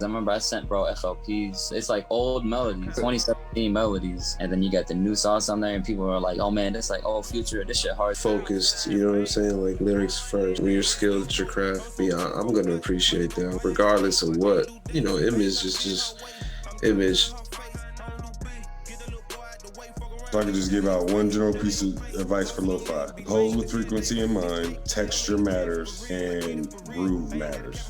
I remember I sent bro FLPs. It's like old melodies, 2017 melodies, and then you got the new sauce on there, and people are like, "Oh man, this like old Future. This shit hard." Focused, you know what I'm saying? Like lyrics first. When you're skilled at your craft, I'm gonna appreciate that, regardless of what. You know, image is just image. If I could just give out one general piece of advice for lo-fi: hold with frequency in mind, texture matters, and groove matters.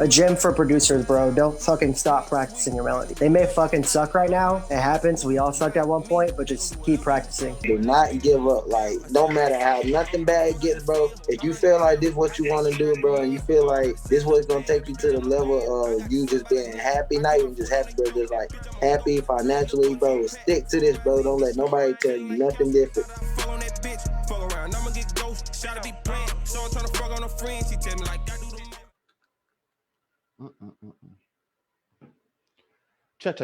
A gym for producers, bro. Don't fucking stop practicing your melody. They may fucking suck right now. It happens. We all sucked at one point, but just keep practicing. Do not give up. Like, no matter how nothing bad gets, bro. If you feel like this is what you want to do, bro, and you feel like this is what's gonna take you to the level of you just being happy, not even just happy, bro, just like happy financially, bro. Stick to this, bro. Don't let nobody tell you nothing different. Fuck on that bitch, fuck around, I'ma get ghost. Shot to be playing, so I'm trying to fuck on a friend. She tell me like I do the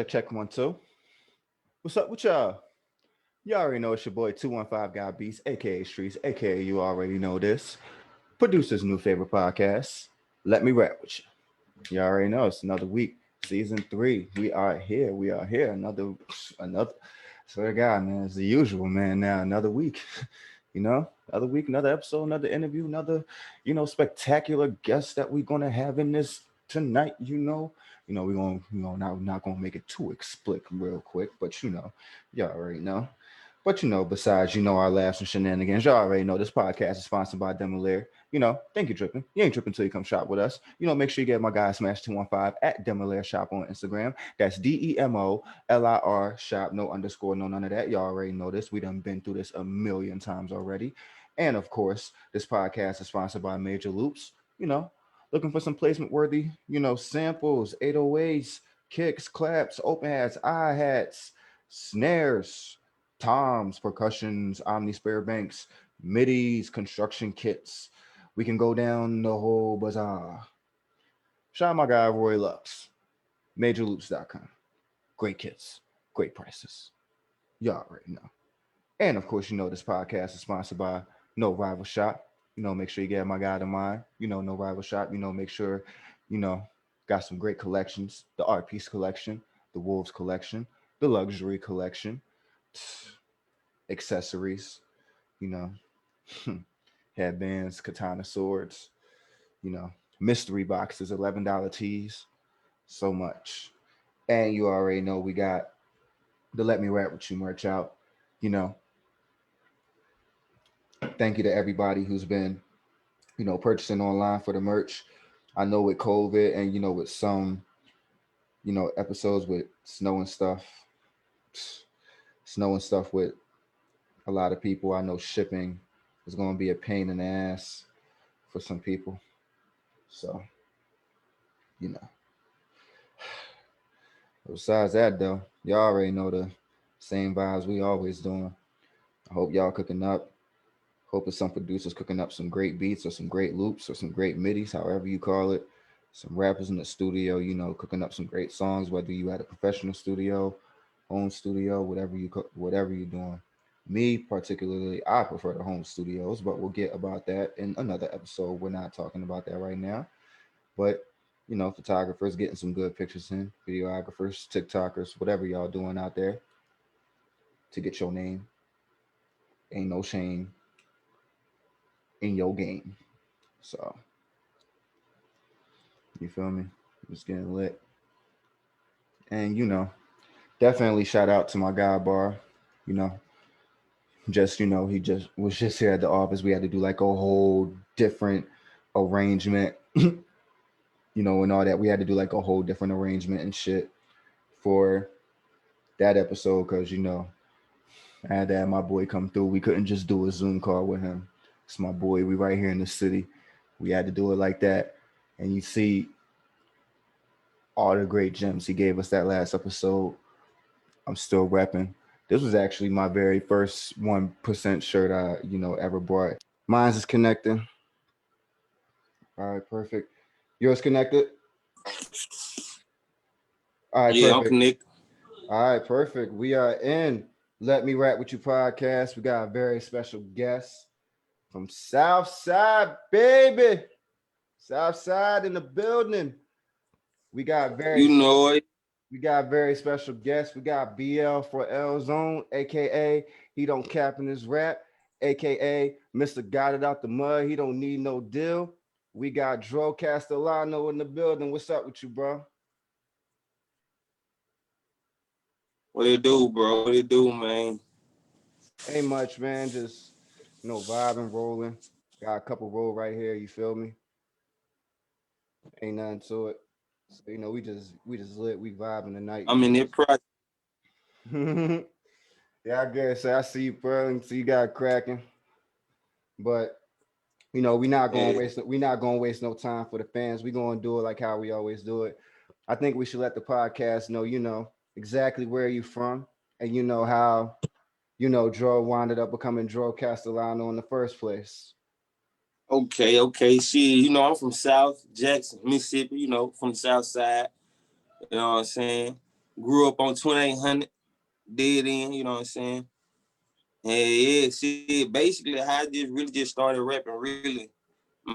Check 1 2. What's up with y'all? You already know it's your boy 215 Guy Beast, aka Streets, aka you already know this. Producer's new favorite podcast. Let Me Rap With You. You already know it's another week, season 3. We are here. Another. Swear to God, man, it's the usual, man. Now another week. Another week, another episode, another interview, another, spectacular guest that we're gonna have in this tonight. We're not gonna make it too explicit real quick, but y'all already know. But besides, our laughs and shenanigans, y'all already know this podcast is sponsored by Demolaire. Think you're tripping. You ain't tripping until you come shop with us. Make sure you get my guy Smash 215 at Demolaire Shop on Instagram. That's DEMOLIR Shop, no underscore, no none of that. Y'all already know this. We done been through this a million times already. And of course, this podcast is sponsored by Major Loops. Looking for some placement worthy, samples, 808s, kicks, claps, open hats, hi-hats, snares, toms, percussions, omni spare banks, midis, construction kits. We can go down the whole bazaar. Shout out my guy Roy Lux, majorloops.com. Great kits, great prices. Y'all already know. And of course, this podcast is sponsored by No Rival Shop. Make sure you get my guy to mine. No Rival Shop. Make sure, got some great collections. The R.I.P collection, the Wolves collection, the luxury collection, accessories, headbands, katana swords, mystery boxes, $11 tees, so much. And you already know we got the Let Me Rap With You merch out. Thank you to everybody who's been, purchasing online for the merch. I know with COVID and, with some, episodes with snow and stuff with a lot of people, I know shipping is going to be a pain in the ass for some people. So, besides that, though, y'all already know the same vibes we always doing. I hope y'all cooking up. Hope it's some producers cooking up some great beats or some great loops or some great midis, however you call it. Some rappers in the studio, cooking up some great songs, whether you at a professional studio, home studio, whatever you're doing. Me particularly, I prefer the home studios, but we'll get about that in another episode. We're not talking about that right now. But, photographers getting some good pictures in, videographers, TikTokers, whatever y'all doing out there to get your name. Ain't no shame in your game. So, you feel me? Just getting lit. And, definitely shout out to my guy Bar. He was just here at the office. We had to do like a whole different arrangement, and all that. We had to do like a whole different arrangement and shit for that episode because, I had to have my boy come through. We couldn't just do a Zoom call with him. It's my boy. We right here in the city. We had to do it like that. And you see all the great gems he gave us that last episode. I'm still repping. This was actually my very first 1% shirt I, ever bought. Mine's is connecting. All right, perfect. Yours connected? All right, yeah, perfect. I'm connected. All right, perfect. We are in Let Me Rap With You podcast. We got a very special guest from Southside, baby. Southside in the building. We got You know it. very special guests. We got BL for L Zone, aka he don't cap in his rap, aka Mr. Got It Out the Mud. He don't need no deal. We got Dro Castellano in the building. What's up with you, bro? What it do, bro? What it do, man? Ain't much, man. Just vibing, rolling. Got a couple roll right here. You feel me? Ain't nothing to it. So we just lit. We vibing tonight. I'm in that project. Yeah, I guess I see you, bro, and see you got cracking. But we not gonna waste no time for the fans. We gonna do it like how we always do it. I think we should let the podcast know, exactly where you from, and how, Dro wound up becoming Dro Castellano in the first place. Okay. Shit, I'm from South Jackson, Mississippi, from the South Side. You know what I'm saying? Grew up on 2800, dead end, you know what I'm saying? And yeah, shit, basically how I just started rapping, really.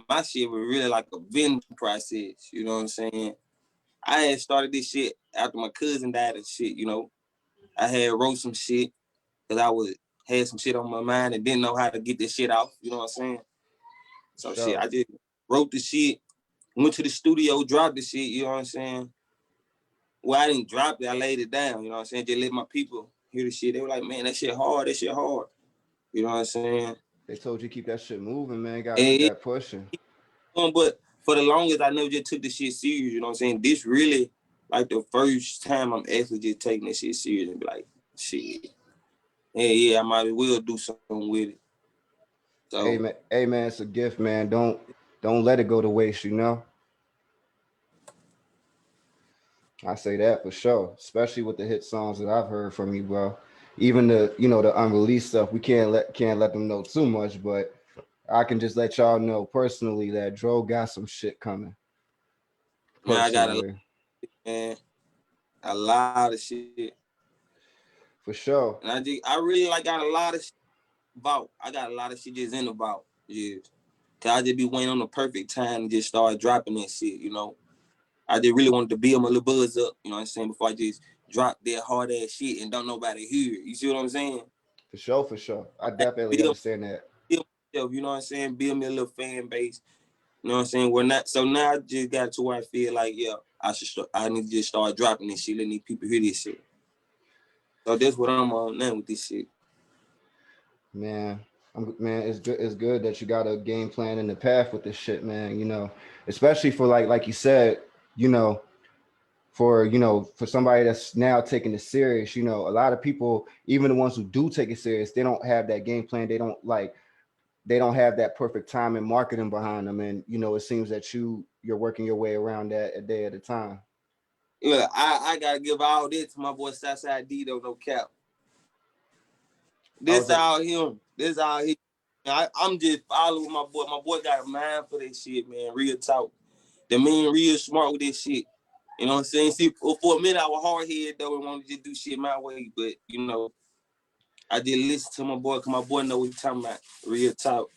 My shit was really like a vending process, you know what I'm saying? I had started this shit after my cousin died and shit, I had wrote some shit because had some shit on my mind and didn't know how to get this shit off, you know what I'm saying? So Sure. shit, I just wrote the shit, went to the studio, dropped the shit, you know what I'm saying? Well, I didn't drop it, I laid it down, you know what I'm saying? Just let my people hear the shit. They were like, man, that shit hard. You know what I'm saying? They told you keep that shit moving, man. Gotta keep that pushing. But for the longest, I never just took the shit serious, you know what I'm saying? This really, like the first time I'm actually just taking this shit serious and be like, shit. Yeah, I might as well do something with it. So, hey man, it's a gift, man. Don't let it go to waste, I say that for sure, especially with the hit songs that I've heard from you, bro. Even the the unreleased stuff, we can't let them know too much, but I can just let y'all know personally that Dro got some shit coming. Man, I got a lot of shit. For sure. And I really got a lot of shit about. I got a lot of shit just in about. Yeah. Cause I just be waiting on the perfect time to just start dropping that shit, I just really wanted to build my little buzz up, you know what I'm saying, before I just drop that hard ass shit and don't nobody hear it. You see what I'm saying? For sure. I definitely understand that. Build myself, you know what I'm saying? Build me a little fan base. You know what I'm saying? So now I just got to where I feel like, yeah, I need to just start dropping this shit, letting these people hear this shit. So that's what I'm on now with this shit. Man, it's good that you got a game plan in the path with this shit, man. Especially for like you said, for somebody that's now taking it serious, a lot of people, even the ones who do take it serious, they don't have that game plan. They don't have that perfect time and marketing behind them, and it seems that you're working your way around that a day at a time. Yeah, I gotta give all this to my boy Southside D though, no cap. This all him. This all he. I'm just following my boy. My boy got a mind for this shit, man. Real talk. The man real smart with this shit. You know what I'm saying? See, for a minute I was hard headed though and wanted to just do shit my way, but I did listen to my boy because my boy know what he's talking about. Real talk.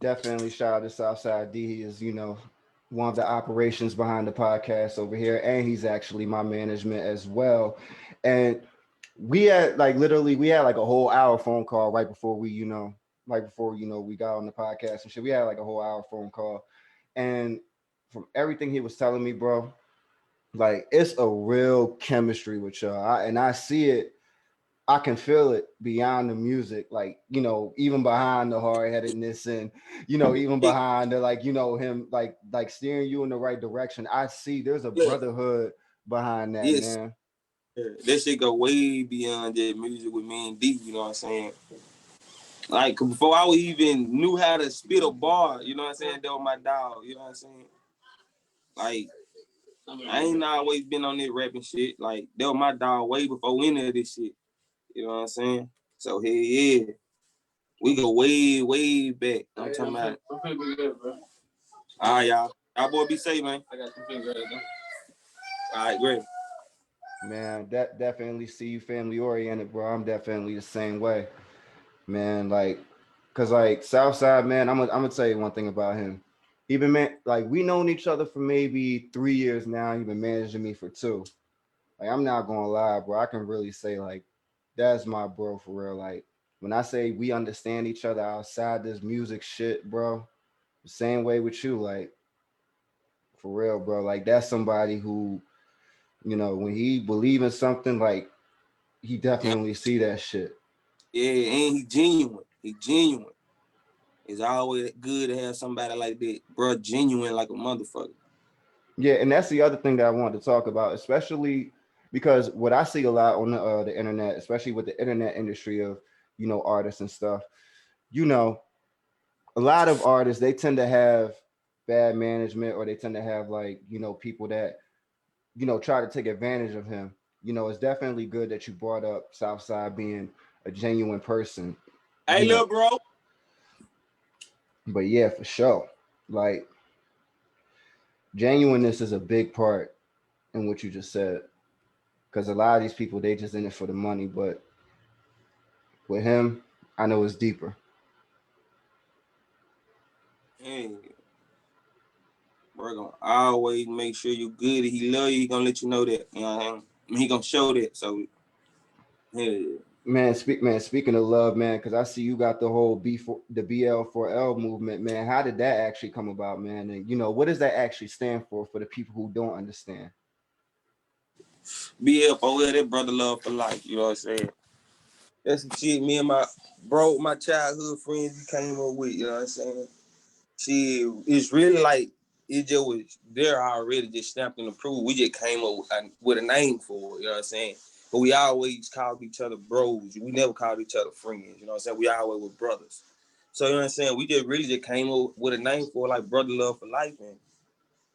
Definitely shout out to Southside D. He is, one of the operations behind the podcast over here, and he's actually my management as well. And we had like a whole hour phone call right before we got on the podcast and shit. We had like a whole hour phone call, and from everything he was telling me, bro, like it's a real chemistry with y'all, and I see it. I can feel it beyond the music, like, even behind the hard-headedness and, even behind the, him, like steering you in the right direction. I see there's a brotherhood behind that, man. That shit go way beyond that music with me and D, you know what I'm saying? Like, before I even knew how to spit a bar, you know what I'm saying? That was my dog, you know what I'm saying? Like, I ain't always been on this rapping shit. Like, that was my dog way before any of this shit. You know what I'm saying? So, hey, yeah. We go way, way back. I'm talking about. I'm pretty good, bro. All right, y'all. Y'all boy be safe, man. I got some things right now. All right, great. Man, that definitely see you family oriented, bro. I'm definitely the same way, man. Like, cause like Southside, man, I'm gonna tell you one thing about him. He been like we known each other for maybe 3 years now. He been managing me for 2. Like I'm not gonna lie, bro. I can really say like that's my bro for real. Like when I say we understand each other outside this music shit, bro, the same way with you, like for real, bro. Like that's somebody who, when he believe in something, like he definitely see that shit. Yeah, and he genuine. He genuine. It's always good to have somebody like that, bro. Genuine like a motherfucker. Yeah, and that's the other thing that I wanted to talk about, especially because what I see a lot on the internet, especially with the internet industry of artists and stuff, a lot of artists they tend to have bad management, or they tend to have like people that try to take advantage of him. It's definitely good that you brought up Southside being a genuine person. Hey, little bro. But yeah, for sure, like genuineness is a big part in what you just said. Because a lot of these people, they just in it for the money. But with him, I know it's deeper. Hey, bro, gonna always make sure you good. If he love you, he gonna let you know that. You know what I mean? He gonna show that. So, yeah. Man, speaking of love, man, because I see you got the whole the BL4L movement, man. How did that actually come about, man? And what does that actually stand for the people who don't understand? BL4L, that brother love for life. You know what I'm saying? That's some shit me and my childhood friends we came up with. You know what I'm saying? It's really like it just was there already, just stamped and approved. We just came up with a name for it. You know what I'm saying? But we always called each other bros. We never called each other friends. You know what I'm saying? We always were brothers. So you know what I'm saying? We just really just came up with a name for it, like brother love for life, and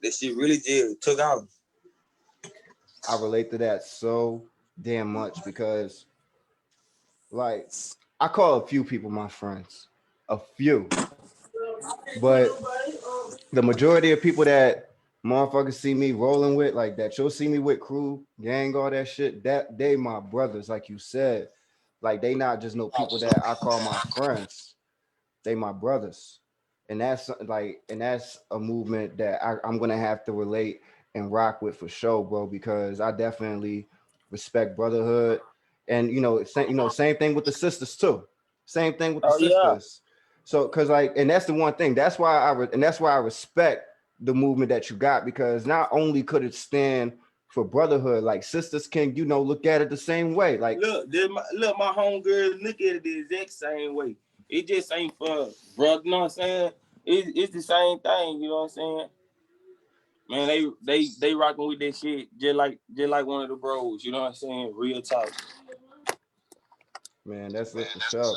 that shit really just took off. I relate to that so damn much because, like, I call a few people my friends, a few, but the majority of people that motherfuckers see me rolling with, like that you'll see me with, crew, gang, all that shit, that they my brothers, like you said. Like they not just no people that I call my friends. They my brothers. And that's a movement that I'm gonna have to relate and rock with for sure, bro, because I definitely respect brotherhood. And same thing with the sisters too. Same thing with the sisters. So, cause like, and that's the one thing. That's why I respect the movement that you got, because not only could it stand for brotherhood, like sisters can, look at it the same way. Like, look, my homegirls look at it the exact same way. It just ain't for brother. You know what I'm saying? It's the same thing. You know what I'm saying? Man, they rocking with that shit just like one of the bros. You know what I'm saying? Real talk. Man, that's it for sure.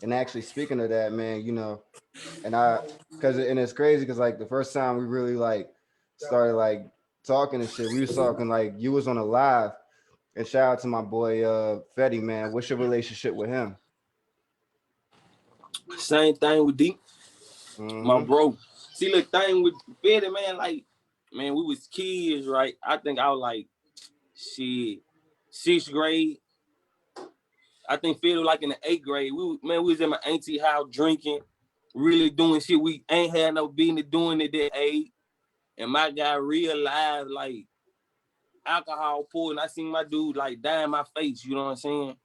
And actually, speaking of that, man, and it's crazy because like the first time we really like started like talking and shit, we was talking like you was on a live. And shout out to my boy Fedi, man. What's your relationship with him? Same thing with D, my bro. See, the thing with Fedi, man, like, man, we was kids, right? I think I was like, shit, 6th grade. I think Fedi was like in the 8th grade. We was at my auntie house drinking, really doing shit we ain't had no business doing at that age. And my guy realized like alcohol poured, and I seen my dude like die in my face. You know what I'm saying?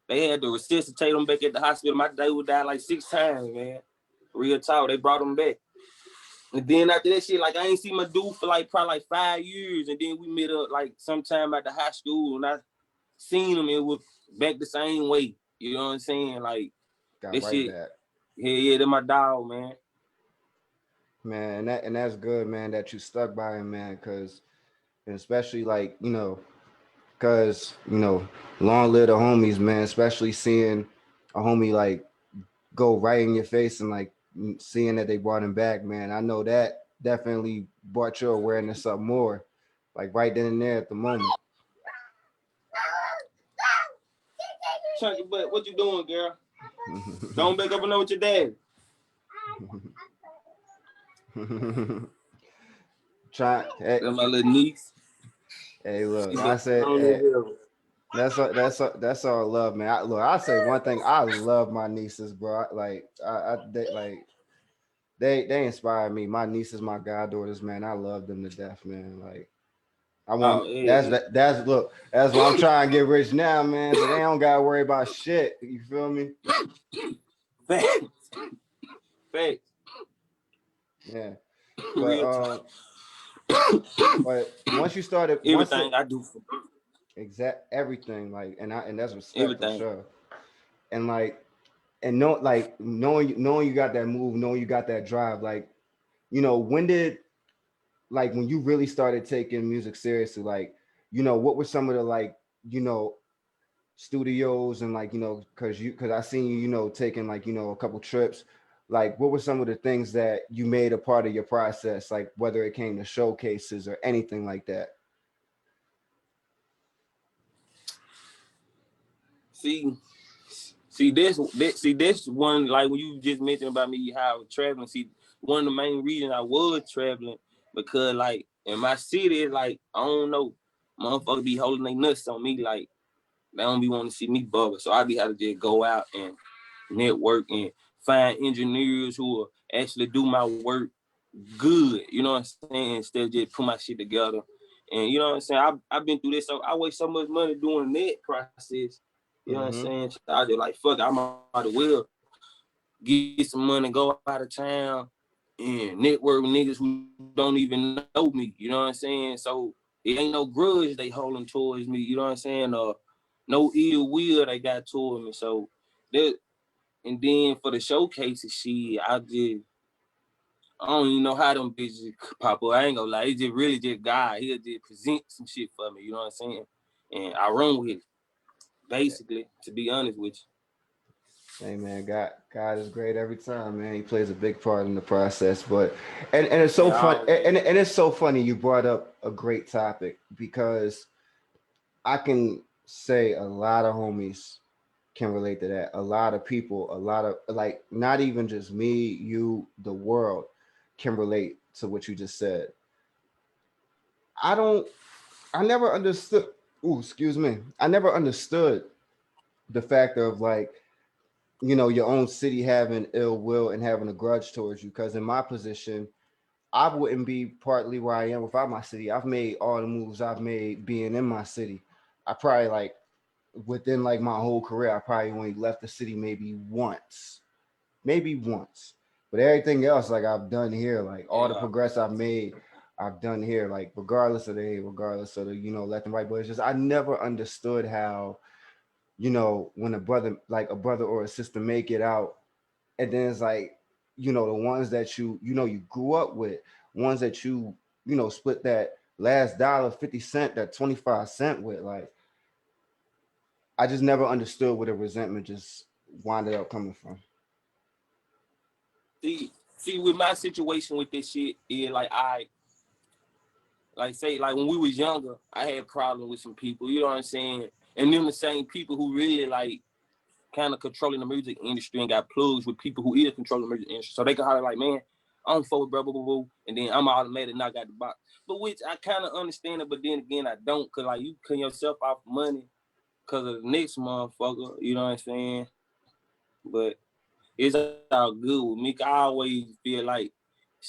They had to resuscitate him back at the hospital. My dude died like 6 times, man. Real talk. They brought him back. And then after that shit, like I ain't seen my dude for like probably like 5 years. And then we met up like sometime at the high school, and I seen him. It was back the same way. You know what I'm saying? Like got that right shit. back. Yeah, they're my dog, man. Man, and that's good, man, that you stuck by him, man, because especially like, because, long live the homies, man, especially seeing a homie like go right in your face and like seeing that they brought him back, man. I know that definitely brought your awareness up more, like right then and there at the moment. Chunky butt, what you doing, girl? Don't back up and know what your dad. Hey, that's my little niece. Hey, look, I said, hey, that's all love, man. I say one thing. I love my nieces, bro. Like, they inspire me. My nieces, my goddaughters, man, I love them to death, man. Like I Oh, want yeah. that's look, that's why I'm trying to get rich now, man. So they don't gotta worry about shit. You feel me? Facts. Facts. Yeah. But Real talk. but once you started Everything I do for exact everything, like and that's respect for everything. sure. And like and know like knowing you got that move, knowing you got that drive, like, when did like when you really started taking music seriously, like, what were some of the like, studios and like, because I seen you, taking like, a couple trips. Like, what were some of the things that you made a part of your process, like whether it came to showcases or anything like that? See, this one, like when you just mentioned about me how I was traveling. See, one of the main reasons I was traveling because like in my city, like I don't know, motherfuckers be holding their nuts on me, like they don't be wanting to see me bubble. So I be having to just go out and network and find engineers who will actually do my work good. You know what I'm saying? Instead of just put my shit together. And you know what I'm saying? I've been through this, so I waste so much money doing that process. You know what I'm saying? So I just like, fuck, I might as well get some money, go out of town, and network with niggas who don't even know me. You know what I'm saying? So it ain't no grudge they holding towards me. You know what I'm saying? No ill will they got toward me. So that, and then for the showcases, I don't even know how them bitches pop up. I ain't gonna lie. It's just really just God. He'll just present some shit for me. You know what I'm saying? And I run with it, basically, to be honest with Hey man, God is great every time, man. He plays a big part in the process. But and it's so you. fun, and it's so funny you brought up a great topic, because I can say a lot of homies can relate to that. A lot of people, a lot of, like, not even just me, you, the world can relate to what you just said. I don't I never understood, ooh, excuse me. I never understood the factor of like, your own city having ill will and having a grudge towards you. Because in my position, I wouldn't be partly where I am without my city. I've made all the moves I've made being in my city. I probably like within like my whole career, I probably only left the city maybe once. But everything else, like I've done here, like all the Yeah. progress I've made, I've done here, like regardless of the age, regardless of the, left and right. But it's just I never understood how, when a brother or a sister make it out, and then it's like, the ones that you grew up with, ones that split that last dollar 50 cent, that 25 cent with, like, I just never understood where the resentment just winded up coming from. See, with my situation with this shit, is like say like when we was younger, I had problems with some people. You know what I'm saying? And them the same people who really like kind of controlling the music industry and got plugs with people who is controlling the music industry. So they can holler like, man, I'm for blah, blah, blah, blah, and then I'm automatic knock out the box. But which I kind of understand it, but then again, I don't, because like you cutting yourself off money because of the next motherfucker, you know what I'm saying? But it's all good with me. I always feel like,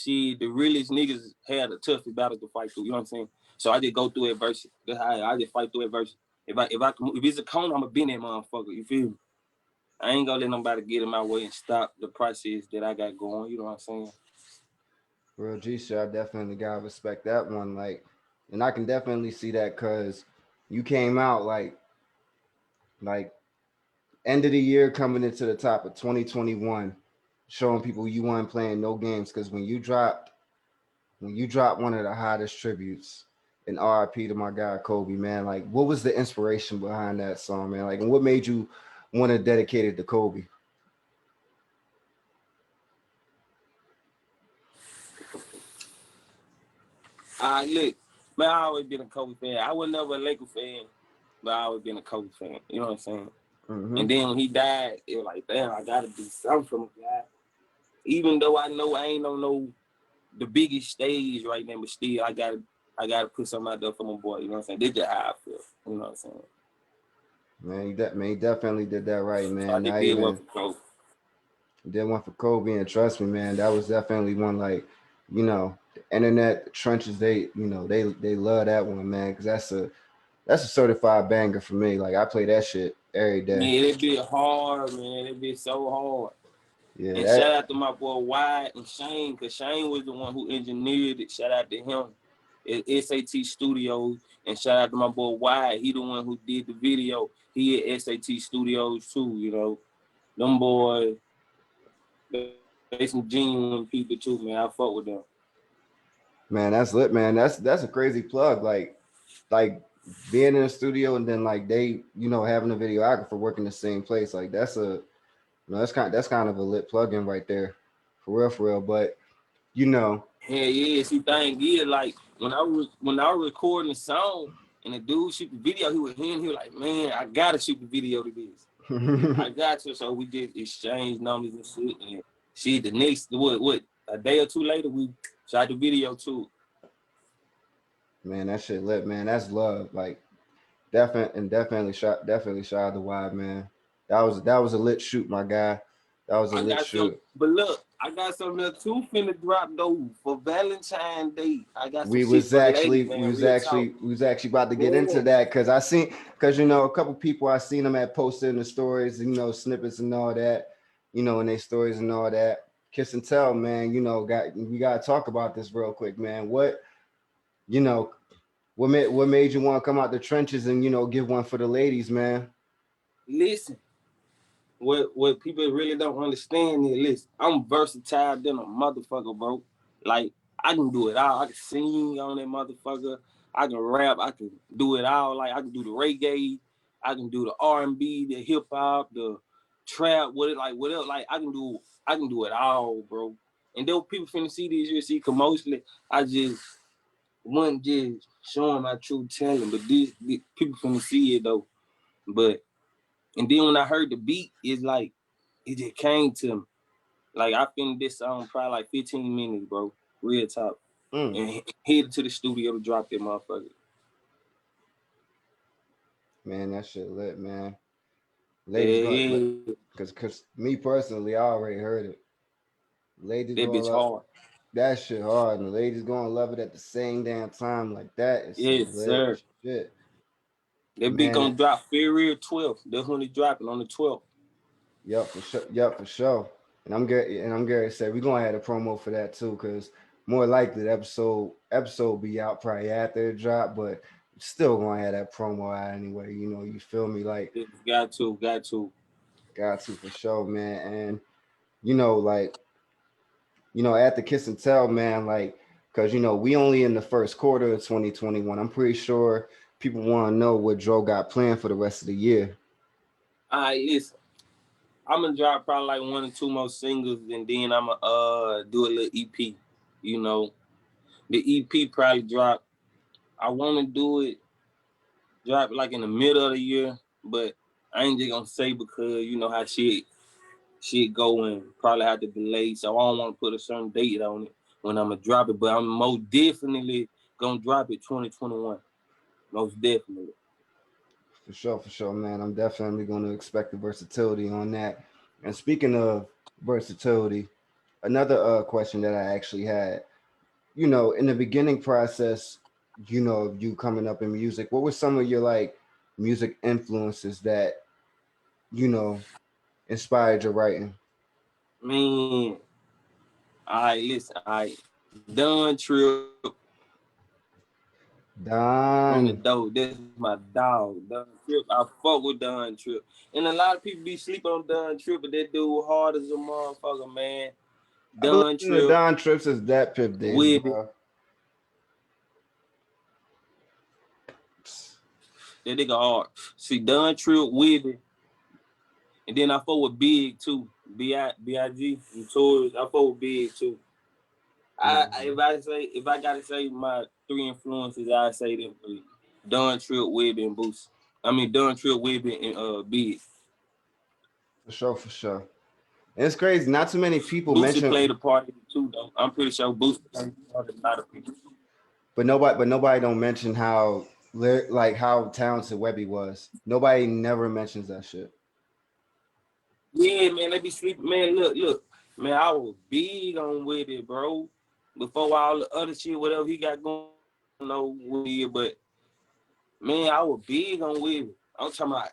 the realest niggas had a tough battle to fight through, you know what I'm saying? So I just go through adversity. I just fight through adversity. If it's a cone, I'm going to be that motherfucker, you feel me? I ain't gonna let nobody get in my way and stop the process that I got going. You know what I'm saying? Real G shit, I definitely gotta respect that one. Like, and I can definitely see that because you came out like end of the year coming into the top of 2021, showing people you weren't playing no games. Because when you dropped one of the hottest tributes, in R.I.P to my guy Kobe, man, like what was the inspiration behind that song, man? Like, and what made you want to dedicate it to Kobe? Look, man, I always been a Kobe fan. I was never a Lakers fan, but I always been a Kobe fan. You know what I'm saying? Mm-hmm. And then when he died, it was like, damn, I gotta do something for my guy. Even though I know I ain't on no the biggest stage right now, but still I gotta put something out there for my boy. You know what I'm saying? This is how I feel. You know what I'm saying? Man, he definitely did that right, So I man. just Not did one even for Kobe. Did one for Kobe, and trust me, man, that was definitely one like, the internet the trenches. They love that one, man, because that's a certified banger for me. Like I play that shit every day. Man, it be hard, man. It be so hard. Yeah, And shout out to my boy Wyatt and Shane, because Shane was the one who engineered it. Shout out to him at SAT Studios. And shout out to my boy Wyatt. He the one who did the video. He at SAT Studios too, Them boys, they some genuine people too, man. I fuck with them. man, that's lit, man. That's a crazy plug. Like being in the studio and then like they, having a videographer working the same place. Like that's kind of a lit plug-in right there, for real. But Yeah. See, thing is, like when I was recording the song and the dude shoot the video, he was like, man, I gotta shoot the video to this. I got you. So we just exchanged numbers and shit. And the next what a day or two later, we shot the video too. Man, that shit lit, man. That's love. Like definitely shot the wide, man. That was a lit shoot, my guy. That was a lit shoot. But look, I got something else too finna drop though for Valentine's Day. I got some we shit was for actually ladies, man, we was actually about to get into that because a couple people I seen them at posting the stories, snippets and all that, in their stories and all that. Kiss and tell, man. We gotta talk about this real quick, man. What made you want to come out the trenches and give one for the ladies, man? Listen, what people really don't understand is, listen, I'm versatile than a motherfucker, bro. Like, I can do it all. I can sing on that motherfucker. I can rap. I can do it all. Like, I can do the reggae. I can do the R&B, the hip hop, the trap, whatever. Like, I can do it all, bro. And though people finna see this, you see, mostly I just wasn't just showing my true talent, but this people finna see it though. And then when I heard the beat, it's like, it just came to me. Like, I finished this song probably like 15 minutes, bro. Real talk. And headed to the studio to drop that motherfucker. Man, that shit lit, man. Ladies, Cause me personally, I already heard it. Ladies that bitch hard. That shit hard, and the ladies gonna love it at the same damn time. Like that is yes, sir. Shit. That bitch gonna drop February 12th. That's when it dropping on the 12th. Yup, for sure. And I'm Gary said we're gonna have a promo for that too, cause more likely the episode be out probably after it drop, but still gonna have that promo out anyway. You feel me? Like got to for sure, man. And at the Kiss and Tell, man, like, cause we only in the first quarter of 2021. I'm pretty sure people want to know what Dro got planned for the rest of the year. All right, listen. I'm gonna drop probably like 1 or 2 more singles, and then I'm gonna do a little EP. The EP probably drop. I want to drop like in the middle of the year, but I ain't just gonna say because you know how shit go and probably have to delay. So I don't want to put a certain date on it when I'm gonna drop it, but I'm most definitely gonna drop it 2021. Most definitely. For sure, man. I'm definitely gonna expect the versatility on that. And speaking of versatility, another question that I actually had, in the beginning process, of you coming up in music, what were some of your like music influences that, inspired your writing? Man, all right, listen, all right. Don Trip. On the dough. That's my dog. Don Trip. I fuck with Don Trip. And a lot of people be sleeping on Don Trip, but that dude hard as a motherfucker, man. Don Trips is that Pip Days, bro. That nigga hard. See, Don Trip, Webbie. And then I fuck with Big too. B.I.G. and Tours. I fuck with Big too. If I gotta say my 3 influences, I say them 3. Don Trip, Webbie, and Boosie. I mean Don Trip, Webbie, and Big. For sure. And it's crazy. Not too many people Boosie played a part in it too, though. I'm pretty sure Boosie played a part in a lot of people. But nobody don't mention how talented Webbie was. Nobody never mentions that shit. Yeah, man, they be sleeping. Man, look. Man, I was big on with it, bro. Before all the other shit, whatever he got going, I don't know with it, but man, I was big on with it. I'm talking about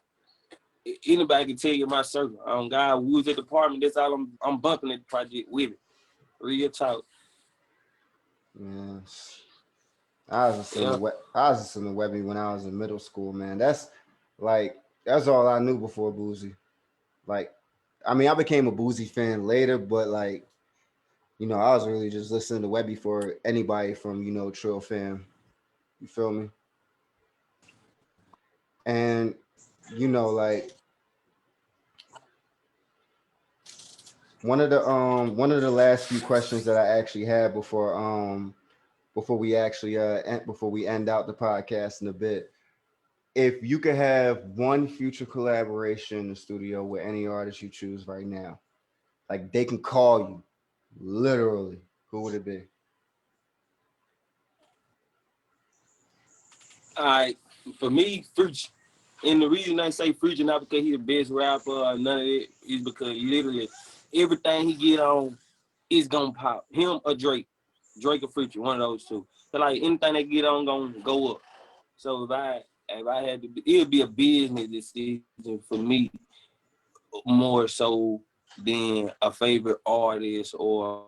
anybody can tell you my circle. God, we was at the apartment. That's all I'm bumping at the project with it. Real talk. Yeah. I was listening to Webbie when I was in middle school, man. That's all I knew before Boozy. Like, I mean, I became a Boozy fan later, but like, you know, I was really just listening to Webbie for anybody from, you know, Trill fam. You feel me? And, you know, like one of the last few questions that I actually had before we actually before we end out the podcast in a bit. If you could have one future collaboration in the studio with any artist you choose right now, like they can call you, literally, who would it be? All right, for me, Future. And the reason I say Future not because he's the best rapper or none of it is because literally everything he get on is gonna pop. Him or Drake. Drake or Future, one of those two. So like anything they get on gonna go up. So if I had to, it'd be a business decision for me more so than a favorite artist or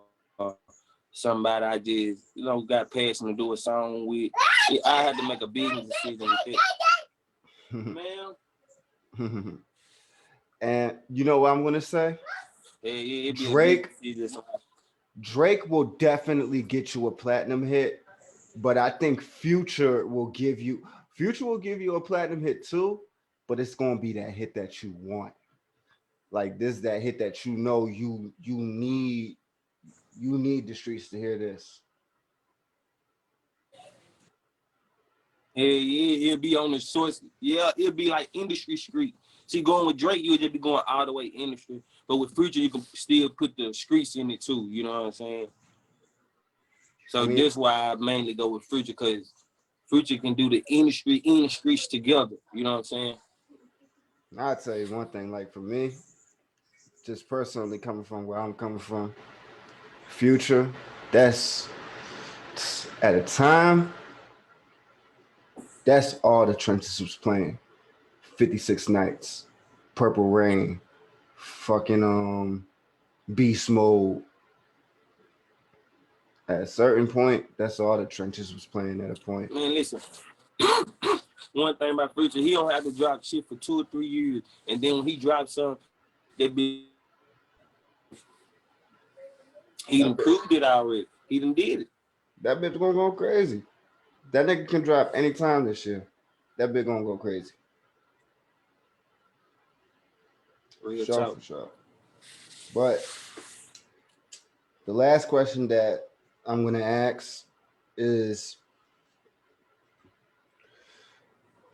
somebody I just got passion to do a song with. I had to make a business decision with it. Man. And you know what I'm gonna say? Drake will definitely get you a platinum hit, but I think Future will give you a platinum hit too, but it's gonna be that hit that you want. Like this, that hit that you know you need the streets to hear this. Yeah, it'll be on the source. Yeah, it'll be like industry street. See, going with Drake, you'll just be going all the way industry. But with Future, you can still put the streets in it too. You know what I'm saying? So that's why I mainly go with Future, because Future can do the industry and the streets together. You know what I'm saying? I'll tell you one thing, like for me, just personally coming from where I'm coming from, Future, that's at a time, that's all the Trenches was playing. 56 Nights, Purple Rain, fucking Beast Mode. At a certain point, that's all the Trenches was playing at a point. Man, listen. One thing about Future, he don't have to drop shit for 2 or 3 years, and then when he drops something, that be he done proved it already. He done did it. That bitch gonna go crazy. That nigga can drop anytime this year. That bitch gonna go crazy. Real talk. For sure. But the last question that I'm gonna ask is,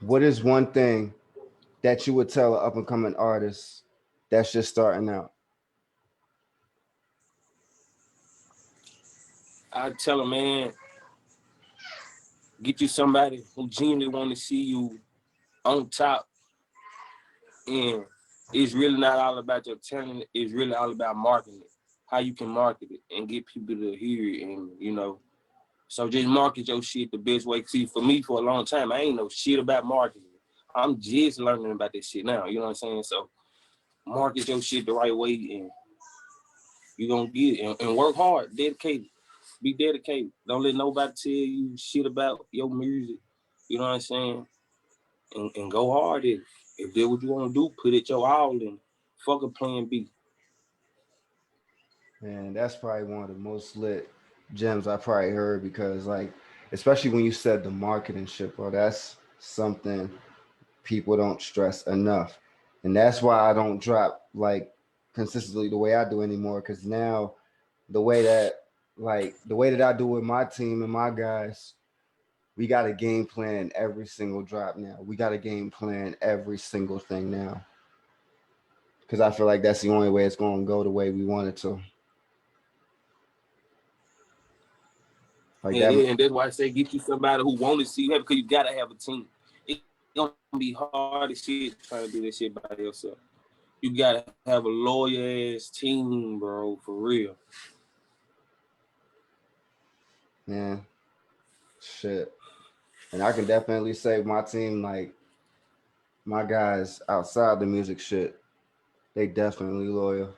what is one thing that you would tell an up-and-coming artist that's just starting out? I tell him, man, get you somebody who genuinely want to see you on top. And it's really not all about your talent. It's really all about marketing it, how you can market it and get people to hear it. And, so just market your shit the best way. See, for me, for a long time, I ain't know shit about marketing. I'm just learning about this shit now. You know what I'm saying? So market your shit the right way, and you're going to get it. And work hard, dedicated. Be dedicated. Don't let nobody tell you shit about your music. You know what I'm saying? And go hard at it. If that's what you want to do, put it your all in. Fuck a plan B. Man, that's probably one of the most lit gems I probably heard, because like, especially when you said the marketing shit, bro, that's something people don't stress enough. And that's why I don't drop like consistently the way I do anymore, because now the way that I do with my team and my guys, we got a game plan every single drop now. We got a game plan every single thing now, because I feel like that's the only way it's going to go the way we want it to. Like and that's why I say get you somebody who want to see you, because you got to have a team. It's going to be hard as shit trying to do this shit by yourself. you gotta have a loyal ass team, bro, for real. Yeah. Shit. And I can definitely say my team, like my guys outside the music shit, they definitely loyal.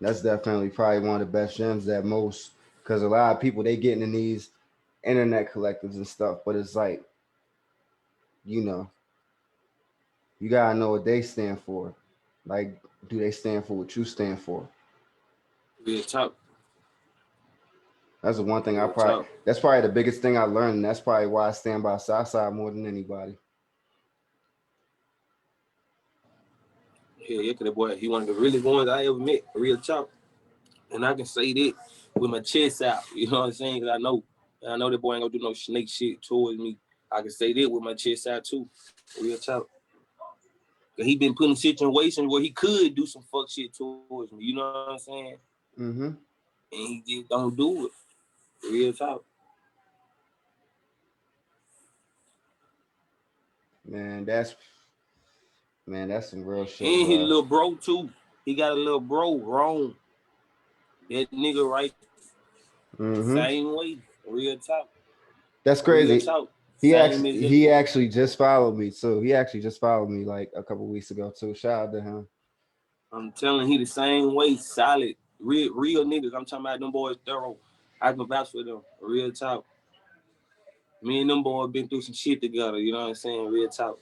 That's definitely probably one of the best gems that most, because a lot of people they getting in these internet collectives and stuff, but it's like, you know, you gotta know what they stand for. Like, do they stand for what you stand for? Real talk. That's the one thing I Real probably. talk. That's probably the biggest thing I learned. And that's probably why I stand by Southside more than anybody. Yeah, cause that boy, he one of the really ones I ever met. Real talk. And I can say that with my chest out. You know what I'm saying? Cause I know that boy ain't gonna do no snake shit towards me. I can say that with my chest out too. Real talk. Cause he been put in situations where he could do some fuck shit towards me. You know what I'm saying? Mm-hmm. And he just don't do it. Real talk. Man, that's some real shit, And his bro. little bro too. He got a little bro wrong. That nigga right. Mm-hmm. Same way. Real talk. That's Real crazy. talk. He Same actually as that he boy. actually just followed me too. He actually just followed me like a couple weeks ago too. Shout out to him. I'm telling he the same way, solid, real niggas. I'm talking about them boys thorough. I can vouch for them. Real talk. Me and them boys been through some shit together. You know what I'm saying? Real talk.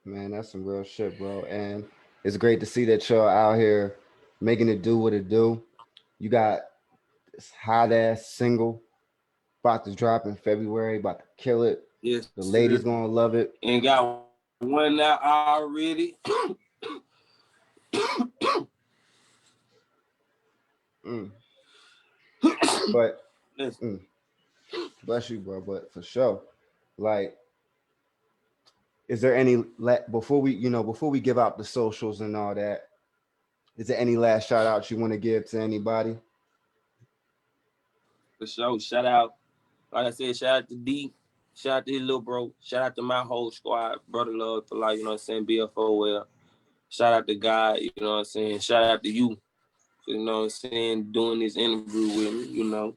Man, that's some real shit, bro. And it's great to see that y'all out here making it do what it do. You got this hot ass single about to drop in February, about to kill it. Yes, The sir. ladies gonna love it. And got one out already. Mm. But Listen, bless you, bro. But for sure, like, is there any before we give out the socials and all that? Is there any last shout outs you want to give to anybody? for sure. Shout out. Like I said, shout out to D. Shout out to his little bro. Shout out to my whole squad. Brother love for life, you know what I'm saying? BFOL. Shout out to God, you know what I'm saying? Shout out to you, you know what I'm saying, doing this interview with me, you know.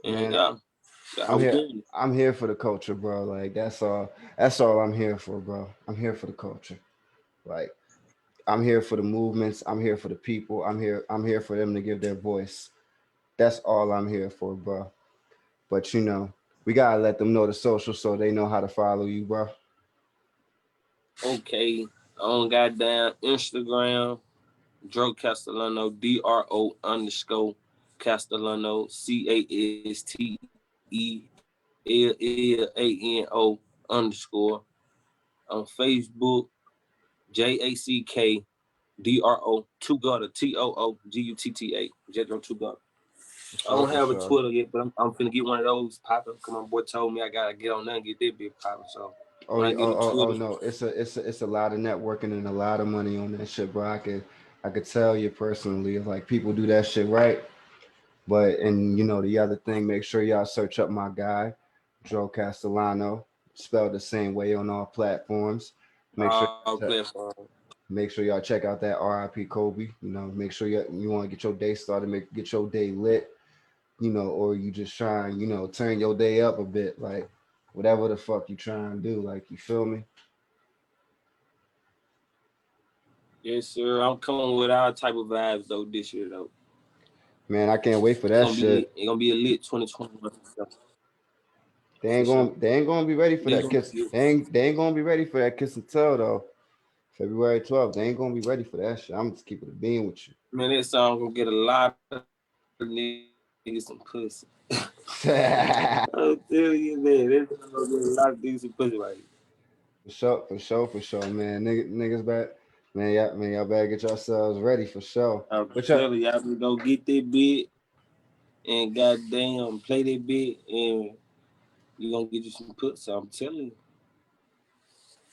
And Man, I was doing it. I'm here for the culture, bro. Like that's all I'm here for, bro. I'm here for the culture. Like I'm here for the movements. I'm here for the people. I'm here for them to give their voice. That's all I'm here for, bro. But we gotta let them know the social so they know how to follow you, bro. Okay, on goddamn Instagram, Dro Castellano, DRO_Castellano, CASTELLANO On Facebook, JACKDRO, two gutter, TOOGUTTA, Jedro two gutter. I don't have a Twitter yet, but I'm finna get one of those popping. Cause my boy told me I gotta get on there and get that big popping. So Oh, when I yeah, get a Twitter, no, it's a lot of networking and a lot of money on that shit, bro. I could tell you personally, like people do that shit right. But and the other thing, make sure y'all search up my guy, Dro Castellano, spelled the same way on all platforms. Make sure platform. make sure y'all check out that R.I.P Kobe. Make sure you want to get your day started, get your day lit. Or you just trying, turn your day up a bit, like whatever the fuck you trying to do, like you feel me? Yes, sir. I'm coming with all type of vibes though this year though. Man, I can't wait for that shit. It's gonna be a lit 2021. They ain't gonna be ready for that kiss. They ain't gonna be ready for that kiss and tell though. February 12th, they ain't gonna be ready for that shit. I'm just keeping it being with you. Man, that song gonna get a lot of niggas some pussy. I'm telling you, man, that song gonna get a lot of niggas some pussy right here. For sure, man. Niggas back. Man, y'all better get yourselves ready for sure. I'm telling y'all to go get that bit and goddamn play that bit and you gonna get you some pussy. I'm telling you.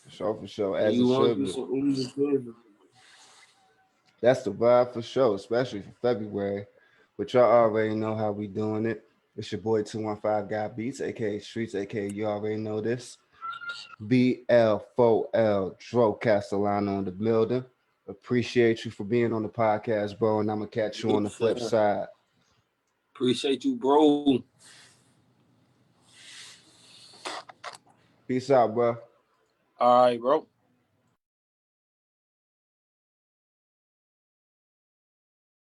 For sure, as You it want should you be. some easy pussy. That's the vibe for sure, especially for February. But y'all already know how we doing it. It's your boy 215 Guy Beats, aka Streets, aka you already know this. BL4L Dro Castellano in the building. Appreciate you for being on the podcast, bro. And I'm gonna catch you on the flip side. Appreciate you, bro. Peace out, bro. All right, bro.